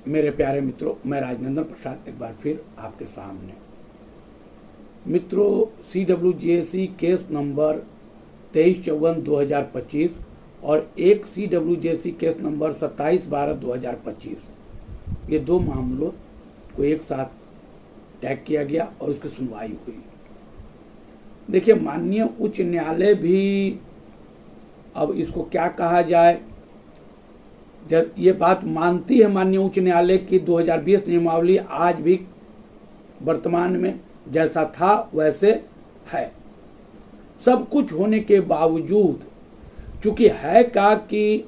मेरे प्यारे मित्रों, मैं राजनंदन प्रसाद एक बार फिर आपके सामने। मित्रों, CWJC केस नंबर 2354/2025 और एक CWJC केस नंबर 27/12/2025, ये दो मामलों को एक साथ टैग किया गया और उसकी सुनवाई हुई। देखिए, माननीय उच्च न्यायालय भी, अब इसको क्या कहा जाए, जब ये बात मानती है माननीय उच्च न्यायालय की 2020 नियमावली आज भी वर्तमान में जैसा था वैसे है। सब कुछ होने के बावजूद, चूंकि है क्या कि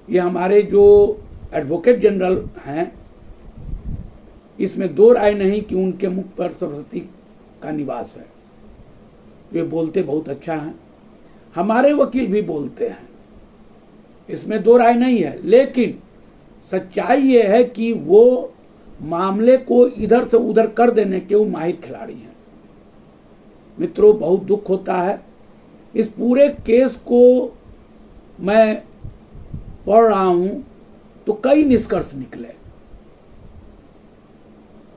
ये हमारे जो एडवोकेट जनरल हैं, इसमें दो राय नहीं कि उनके मुख पर सरस्वती का निवास है। वे बोलते बहुत अच्छा हैं, हमारे वकील भी बोलते हैं, इसमें दो राय नहीं है। लेकिन सच्चाई ये है कि वो मामले को इधर से उधर कर देने के वो माहिर खिलाड़ी हैं। मित्रों, बहुत दुख होता है। इस पूरे केस को मैं पढ़ रहा हूं तो कई निष्कर्ष निकले।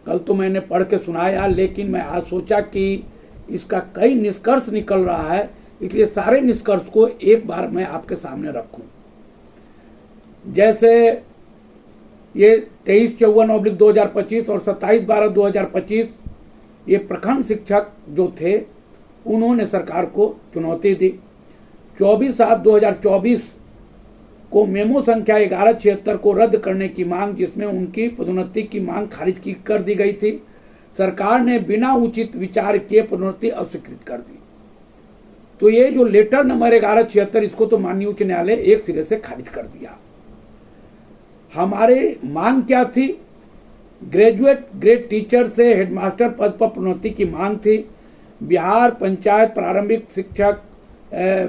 कल तो मैंने पढ़ के सुनाया, लेकिन मैं आज सोचा कि इसका कई निष्कर्ष निकल रहा है, इसलिए सारे निष्कर्ष को एक बार मैं आपके सामने रखूं। जैसे ये 2354/2025 और 27/12/2025, ये प्रखंड शिक्षक जो थे उन्होंने सरकार को चुनौती दी। 24/7/2024 को मेमो संख्या 1176 को रद्द करने की मांग, जिसमें उनकी पदोन्नति की मांग खारिज कर दी गई थी। सरकार ने बिना उचित विचार किए पदोन्नति अस्वीकृत कर दी। तो ये जो लेटर नंबर 1176, इसको तो माननीय उच्च न्यायालय एक सिरे से खारिज कर दिया। हमारे मांग क्या थी? ग्रेजुएट ग्रेड टीचर से हेडमास्टर पद पर प्रोन्नति की मांग थी। बिहार पंचायत प्रारंभिक शिक्षक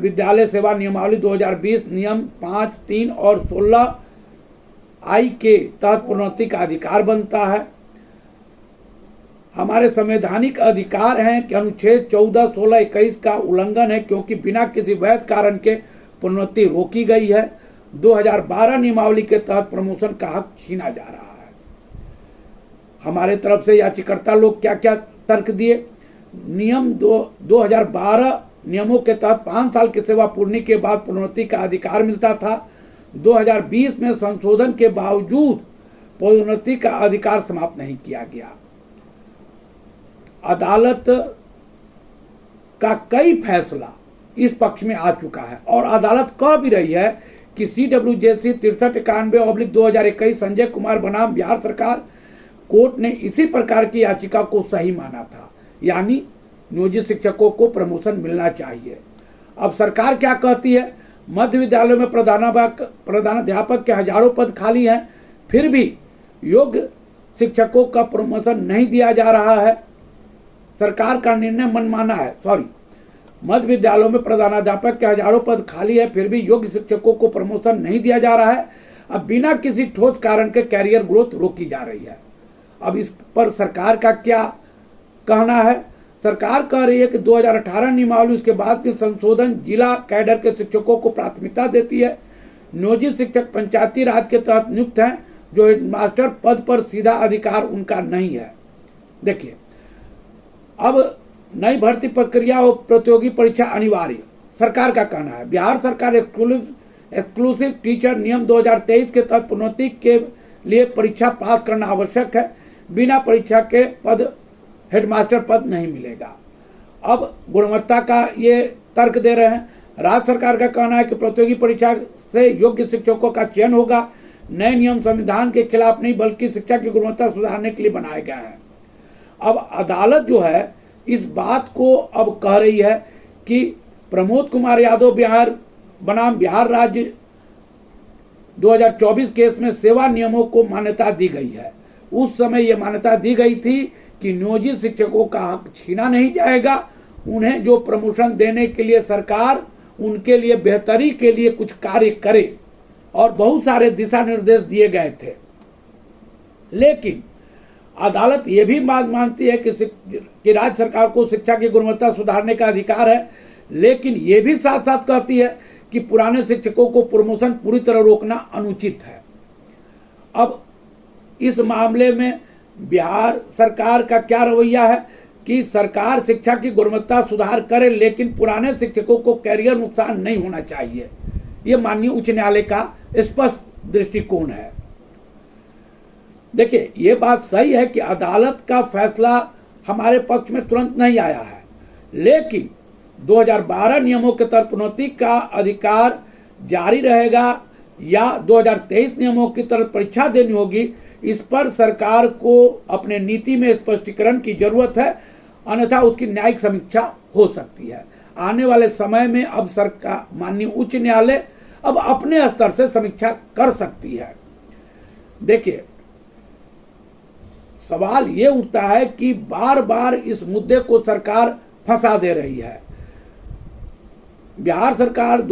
विद्यालय सेवा नियमावली 2020 नियम 5, 3 और 16 आई के तहत प्रोन्नति का अधिकार बनता है। हमारे संवैधानिक अधिकार हैं कि अनुच्छेद 14, 16, 21 का उल्लंघन है, क्योंकि बिना किसी वैध कारण के प्रोन्नति रोकी गई है। 2012 नियमावली के तहत प्रमोशन का हक छीना जा रहा है। हमारे तरफ से याचिकाकर्ता लोग क्या क्या तर्क दिए? नियम 2012 नियमों के तहत 5 साल की सेवा पूर्ति के बाद प्रोन्नति का अधिकार मिलता था। 2020 में संशोधन के बावजूद प्रोन्नति का अधिकार समाप्त नहीं किया गया। अदालत का कई फैसला इस पक्ष में आ चुका है और अदालत कह भी रही है कि CWJC 6391/2021 संजय कुमार बनाम बिहार सरकार कोर्ट ने इसी प्रकार की याचिका को सही माना था, यानी नियोजित शिक्षकों को प्रमोशन मिलना चाहिए। अब सरकार क्या कहती है? मध्य विद्यालयों में प्रधानाध्यापक के हजारों पद खाली हैं, फिर भी योग्य शिक्षकों का प्रमोशन नहीं दिया जा रहा है। सरकार का निर्णय मनमाना है। मध्य विद्यालयों में प्रधानाध्यापक के हजारों पद खाली है, फिर भी योग्य शिक्षकों को प्रमोशन नहीं दिया जा रहा है। अब बिना किसी ठोस कारण के कैरियर ग्रोथ रोकी जा रही है। अब इस पर सरकार का क्या कहना है? सरकार कह रही है कि 2018 नियमावली उसके बाद के संशोधन जिला कैडर के शिक्षकों को प्राथमिकता देती है। नियोजित शिक्षक पंचायती राज के तहत नियुक्त हैं, जो हेडमास्टर पद पर सीधा अधिकार उनका नहीं है। देखिए, अब नई भर्ती प्रक्रिया और प्रतियोगी परीक्षा अनिवार्य, सरकार का कहना है। बिहार सरकार एक्सक्लूसिव टीचर नियम 2023 के तहत प्रोन्नति के लिए परीक्षा पास करना आवश्यक है। बिना परीक्षा के पद हेडमास्टर पद नहीं मिलेगा। अब गुणवत्ता का ये तर्क दे रहे हैं। राज्य सरकार का कहना है कि प्रतियोगी परीक्षा से योग्य शिक्षकों का चयन होगा। नए नियम संविधान के खिलाफ नहीं, बल्कि शिक्षा की गुणवत्ता सुधारने के लिए बनाए गए हैं। अब अदालत जो है इस बात को अब कह रही है कि प्रमोद कुमार यादव बिहार बनाम बिहार राज्य 2024 केस में सेवा नियमों को मान्यता दी गई है। उस समय यह मान्यता दी गई थी कि नियोजित शिक्षकों का हक छीना नहीं जाएगा। उन्हें जो प्रमोशन देने के लिए सरकार उनके लिए बेहतरी के लिए कुछ कार्य करे, और बहुत सारे दिशा निर्देश दिए गए थे। लेकिन अदालत ये भी बात मानती है कि राज्य सरकार को शिक्षा की गुणवत्ता सुधारने का अधिकार है, लेकिन ये भी साथ साथ कहती है कि पुराने शिक्षकों को प्रमोशन पूरी तरह रोकना अनुचित है। अब इस मामले में बिहार सरकार का क्या रवैया है कि सरकार शिक्षा की गुणवत्ता सुधार करे, लेकिन पुराने शिक्षकों को कैरियर नुकसान नहीं होना चाहिए। ये माननीय उच्च न्यायालय का स्पष्ट दृष्टिकोण है। देखिए, ये बात सही है कि अदालत का फैसला हमारे पक्ष में तुरंत नहीं आया है, लेकिन 2012 नियमों के तहत प्रोन्नति का अधिकार जारी रहेगा या 2023 नियमों की तरह परीक्षा देनी होगी, इस पर सरकार को अपने नीति में स्पष्टीकरण की जरूरत है, अन्यथा उसकी न्यायिक समीक्षा हो सकती है। आने वाले समय में अब सरकार, माननीय उच्च न्यायालय अब अपने स्तर से समीक्षा कर सकती है। देखिए, सवाल ये उठता है कि बार बार इस मुद्दे को सरकार फंसा दे रही है। बिहार सरकार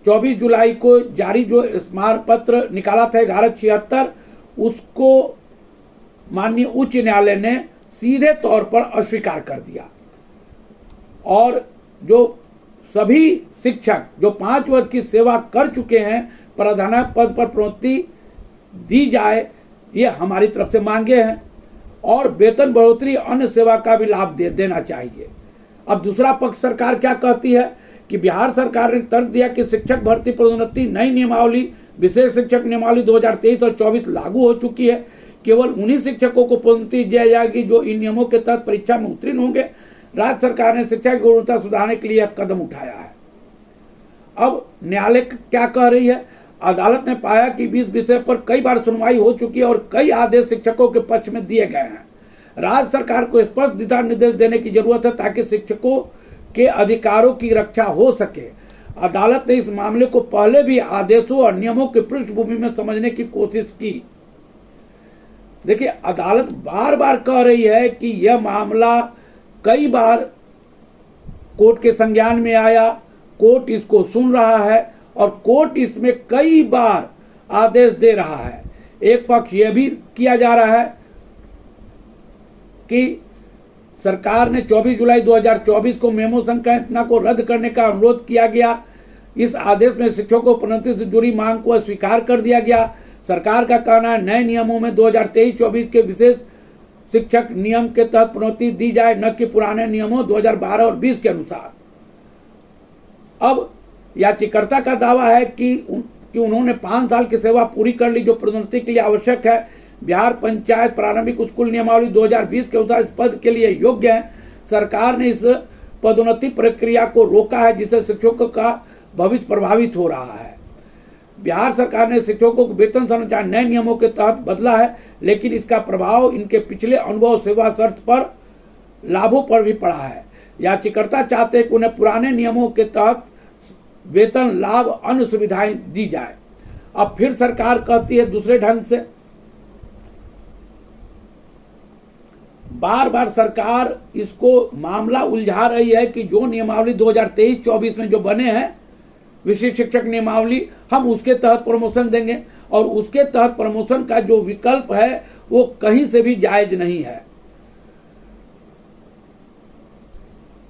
24 जुलाई को जारी जो स्मारक पत्र निकाला था 1176, उसको माननीय उच्च न्यायालय ने सीधे तौर पर अस्वीकार कर दिया और जो सभी शिक्षक जो 5 वर्ष की सेवा कर चुके हैं प्रधानाध्यापक पद पर प्रोन्नति दी जाए, ये हमारी तरफ से मांगे हैं और वेतन बढ़ोतरी अन्य सेवा का भी लाभ देना चाहिए। अब दूसरा पक्ष सरकार क्या कहती है कि बिहार सरकार ने तर्क दिया कि शिक्षक भर्ती पदोन्नति नई नियमावली विशेष शिक्षक नियमावली 2023 और 24 लागू हो चुकी है। केवल उन्हीं शिक्षकों को पदोन्नति दी जाएगी जो इन नियमों के तहत परीक्षा में उत्तीर्ण होंगे। राज्य सरकार ने शिक्षा की गुणवत्ता सुधारने के लिए कदम उठाया है। अब न्यायालय क्या कह रही है? अदालत ने पाया कि इस विषय पर कई बार सुनवाई हो चुकी है और कई आदेश शिक्षकों के पक्ष में दिए गए हैं। राज्य सरकार को स्पष्ट दिशा निर्देश देने की जरूरत है ताकि शिक्षकों के अधिकारों की रक्षा हो सके। अदालत ने इस मामले को पहले भी आदेशों और नियमों की पृष्ठभूमि में समझने की कोशिश की। देखिए, अदालत बार बार कह रही है कि यह मामला कई बार कोर्ट के संज्ञान में आया, कोर्ट इसको सुन रहा है और कोर्ट इसमें कई बार आदेश दे रहा है। एक पक्ष यह भी किया जा रहा है कि सरकार ने 24 जुलाई 2024 को मेमो संकल्पना को रद्द करने का अनुरोध किया गया। इस आदेश में शिक्षकों को प्रोन्नति से जुड़ी मांग को अस्वीकार कर दिया गया। सरकार का कहना है नए नियमों में 2023-24 के विशेष शिक्षक नियम के तहत प्रोन्नति दी जाए, न कि पुराने नियमों 2012 और 20 के अनुसार। अब याचिकाकर्ता का दावा है कि उन्होंने 5 साल की सेवा पूरी कर ली जो प्रोन्नति के लिए आवश्यक है। बिहार पंचायत प्रारंभिक स्कूल नियमावली 2020 के अनुसार इस पद के लिए योग्य है। सरकार ने इस पदोन्नति प्रक्रिया को रोका है जिससे शिक्षकों का भविष्य प्रभावित हो रहा है। बिहार सरकार ने शिक्षकों को वेतन संरचना नए नियमों के तहत बदला है, लेकिन इसका प्रभाव इनके पिछले अनुभव सेवा शर्त पर लाभों पर भी पड़ा है। याचिकाकर्ता चाहते हैं कि उन्हें पुराने नियमों के तहत वेतन लाभ अन्य सुविधाएं दी जाए। अब फिर सरकार कहती है दूसरे ढंग से। बार बार सरकार इसको मामला उलझा रही है कि जो नियमावली 2023-24 में जो बने हैं विशिष्ट शिक्षक नियमावली, हम उसके तहत प्रमोशन देंगे और उसके तहत प्रमोशन का जो विकल्प है वो कहीं से भी जायज नहीं है।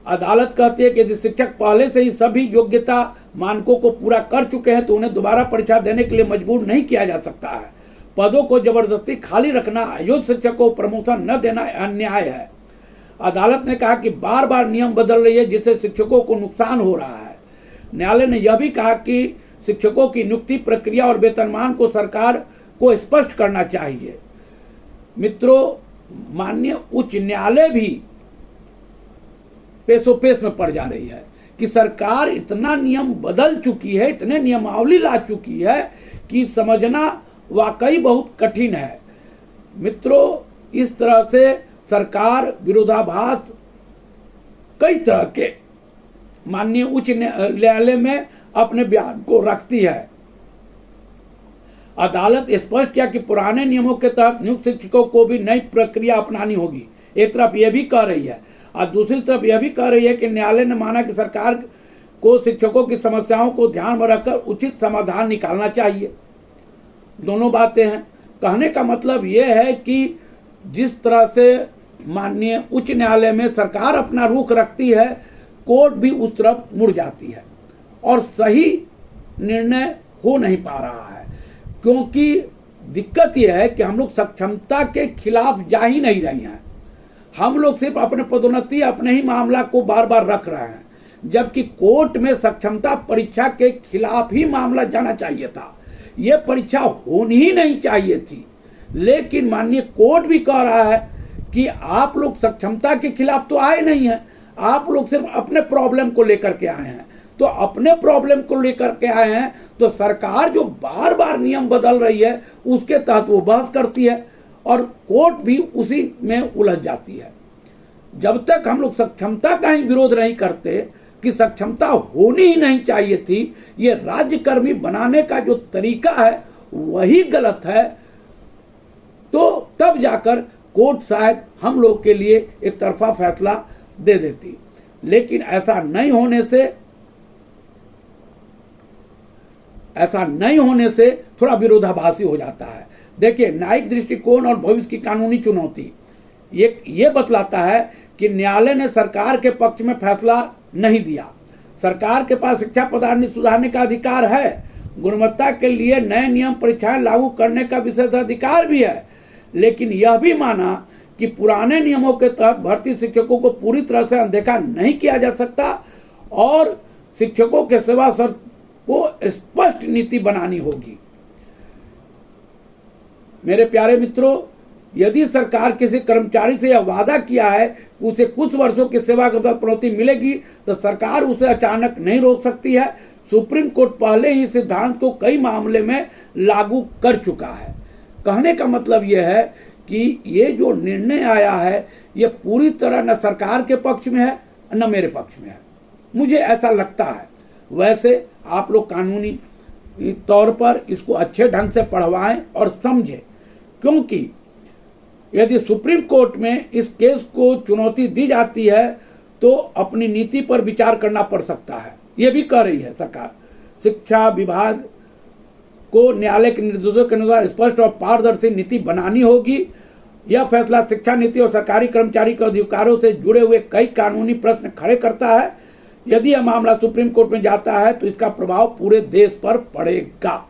अदालत कहती है कि यदि शिक्षक पहले से ही सभी योग्यता मानकों को पूरा कर चुके हैं तो उन्हें दोबारा परीक्षा देने के लिए मजबूर नहीं किया जा सकता है। पदों को जबरदस्ती खाली रखना, अयोग्य शिक्षक को प्रमोशन न देना अन्याय है। अदालत ने कहा कि बार बार नियम बदल रही है जिससे शिक्षकों को नुकसान हो रहा है। न्यायालय ने यह भी कहा कि शिक्षकों की नियुक्ति प्रक्रिया और वेतनमान को सरकार को स्पष्ट करना चाहिए। मित्रों, माननीय उच्च न्यायालय भी पेशोपेश में पड़ जा रही है कि सरकार इतना नियम बदल चुकी है, इतने नियमावली ला चुकी है कि समझना वाकई बहुत कठिन है। मित्रों, इस तरह से सरकार विरोधाभास कई तरह के माननीय उच्च न्यायालय में अपने बयान को रखती है। अदालत स्पष्ट किया कि पुराने नियमों के तहत नियुक्त शिक्षकों को भी नई प्रक्रिया अपनानी होगी। एक तरफ यह भी कह रही है और दूसरी तरफ यह भी कह रही है कि न्यायालय ने माना कि सरकार को शिक्षकों की समस्याओं को ध्यान में रखकर उचित समाधान निकालना चाहिए। दोनों बातें हैं। कहने का मतलब यह है कि जिस तरह से माननीय उच्च न्यायालय में सरकार अपना रुख रखती है, कोर्ट भी उस तरफ मुड़ जाती है और सही निर्णय हो नहीं पा रहा है, क्योंकि दिक्कत यह है कि हम लोग सक्षमता के खिलाफ जा ही नहीं रहे हैं। हम लोग सिर्फ अपने पदोन्नति, अपने ही मामला को बार बार रख रहे हैं, जबकि कोर्ट में सक्षमता परीक्षा के खिलाफ ही मामला जाना चाहिए था। यह परीक्षा होनी ही नहीं चाहिए थी, लेकिन माननीय कोर्ट भी कह रहा है कि आप लोग सक्षमता के खिलाफ तो आए नहीं हैं, आप लोग सिर्फ अपने प्रॉब्लम को लेकर के आए हैं। तो अपने प्रॉब्लम को लेकर के आए हैं तो सरकार जो बार बार नियम बदल रही है उसके तहत वो बहस करती है और कोर्ट भी उसी में उलझ जाती है। जब तक हम लोग सक्षमता का ही विरोध नहीं करते कि सक्षमता होनी ही नहीं चाहिए थी, ये राज्यकर्मी बनाने का जो तरीका है वही गलत है, तो तब जाकर कोर्ट शायद हम लोग के लिए एक तरफा फैसला दे देती। लेकिन ऐसा नहीं होने से थोड़ा विरोधाभासी हो जाता है। देखिए, न्यायिक दृष्टिकोण और भविष्य की कानूनी चुनौती ये बतलाता है कि न्यायालय ने सरकार के पक्ष में फैसला नहीं दिया। सरकार के पास शिक्षा पदार्थ सुधारने का अधिकार है, गुणवत्ता के लिए नए नियम परीक्षाएं लागू करने का विशेष अधिकार भी है, लेकिन यह भी माना कि पुराने नियमों के तहत भर्ती शिक्षकों को पूरी तरह से अनदेखा नहीं किया जा सकता और शिक्षकों के सेवा शर्त को स्पष्ट नीति बनानी होगी। मेरे प्यारे मित्रों, यदि सरकार किसी कर्मचारी से यह वादा किया है कि उसे कुछ वर्षों की सेवा के बाद प्रोन्नति मिलेगी, तो सरकार उसे अचानक नहीं रोक सकती है। सुप्रीम कोर्ट पहले ही सिद्धांत को कई मामले में लागू कर चुका है। कहने का मतलब यह है कि ये जो निर्णय आया है ये पूरी तरह न सरकार के पक्ष में है न मेरे पक्ष में है, मुझे ऐसा लगता है। वैसे आप लोग कानूनी तौर पर इसको अच्छे ढंग से पढ़वाएं और समझें, क्योंकि यदि सुप्रीम कोर्ट में इस केस को चुनौती दी जाती है तो अपनी नीति पर विचार करना पड़ सकता है। ये भी कह रही है सरकार। शिक्षा विभाग को न्यायालय के निर्देशों के अनुसार स्पष्ट और पारदर्शी नीति बनानी होगी। यह फैसला शिक्षा नीति और सरकारी कर्मचारी के अधिकारों से जुड़े हुए कई कानूनी प्रश्न खड़े करता है। यदि यह मामला सुप्रीम कोर्ट में जाता है तो इसका प्रभाव पूरे देश पर पड़ेगा।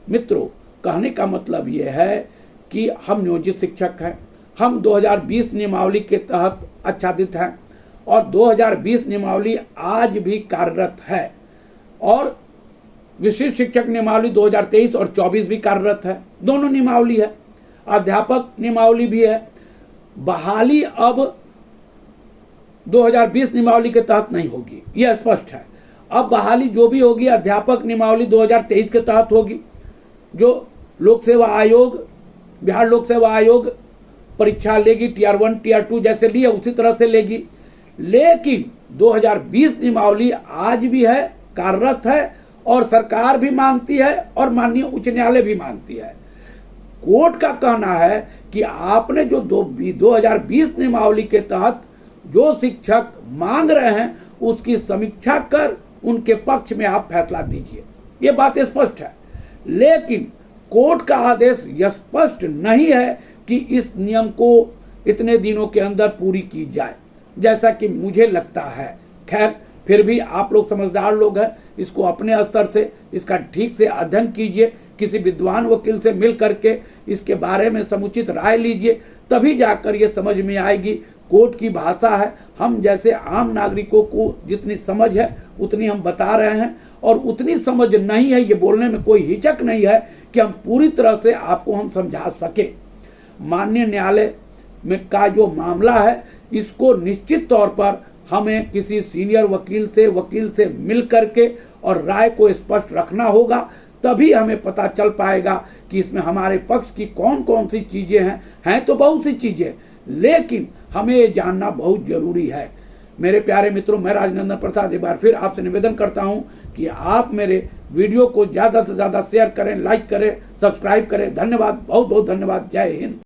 मित्रों, कहने का मतलब यह है कि हम नियोजित शिक्षक हैं, हम 2020 नियमावली के तहत आच्छादित हैं और 2020 नियमावली आज भी कार्यरत है और विशिष्ट शिक्षक नियमावली 2023 और 24 भी कार्यरत है। दोनों नियमावली है, अध्यापक नियमावली भी है। बहाली अब 2020 नियमावली के तहत नहीं होगी, यह स्पष्ट है। अब बहाली जो भी होगी अध्यापक नियमावली 2023 के तहत होगी, जो लोक सेवा आयोग, बिहार लोक सेवा आयोग परीक्षा लेगी, टीयर 1 टीयर 2 जैसे लिए उसी तरह से लेगी। लेकिन 2020 नियमावली आज भी है, कार्यरत है और सरकार भी मानती है और माननीय उच्च न्यायालय भी मानती है। कोर्ट का कहना है कि आपने जो 2020 नियमावली के तहत जो शिक्षक मांग रहे हैं उसकी समीक्षा कर उनके पक्ष में आप फैसला दीजिए, ये बात स्पष्ट है। लेकिन कोर्ट का आदेश यह स्पष्ट नहीं है कि इस नियम को इतने दिनों के अंदर पूरी की जाए, जैसा कि मुझे लगता है। खैर, फिर भी आप लोग समझदार लोग हैं, इसको अपने स्तर से इसका ठीक से अध्ययन कीजिए, किसी विद्वान वकील से मिल करके इसके बारे में समुचित राय लीजिए, तभी जाकर ये समझ में आएगी। कोर्ट की भाषा है, हम जैसे आम नागरिकों को जितनी समझ है उतनी हम बता रहे हैं और उतनी समझ नहीं है, ये बोलने में कोई हिचक नहीं है कि हम पूरी तरह से आपको हम समझा सके। माननीय न्यायालय में का जो मामला है इसको निश्चित तौर पर हमें किसी सीनियर वकील से मिल करके और राय को स्पष्ट रखना होगा, तभी हमें पता चल पाएगा कि इसमें हमारे पक्ष की कौन कौन सी चीजें हैं तो बहुत सी चीजें, लेकिन हमें ये जानना बहुत जरूरी है। मेरे प्यारे मित्रों, मैं राजनंदन प्रसाद एक बार फिर आपसे निवेदन करता हूं कि आप मेरे वीडियो को ज्यादा से ज्यादा शेयर करें, लाइक करें, सब्सक्राइब करें। धन्यवाद, बहुत बहुत धन्यवाद। जय हिंद।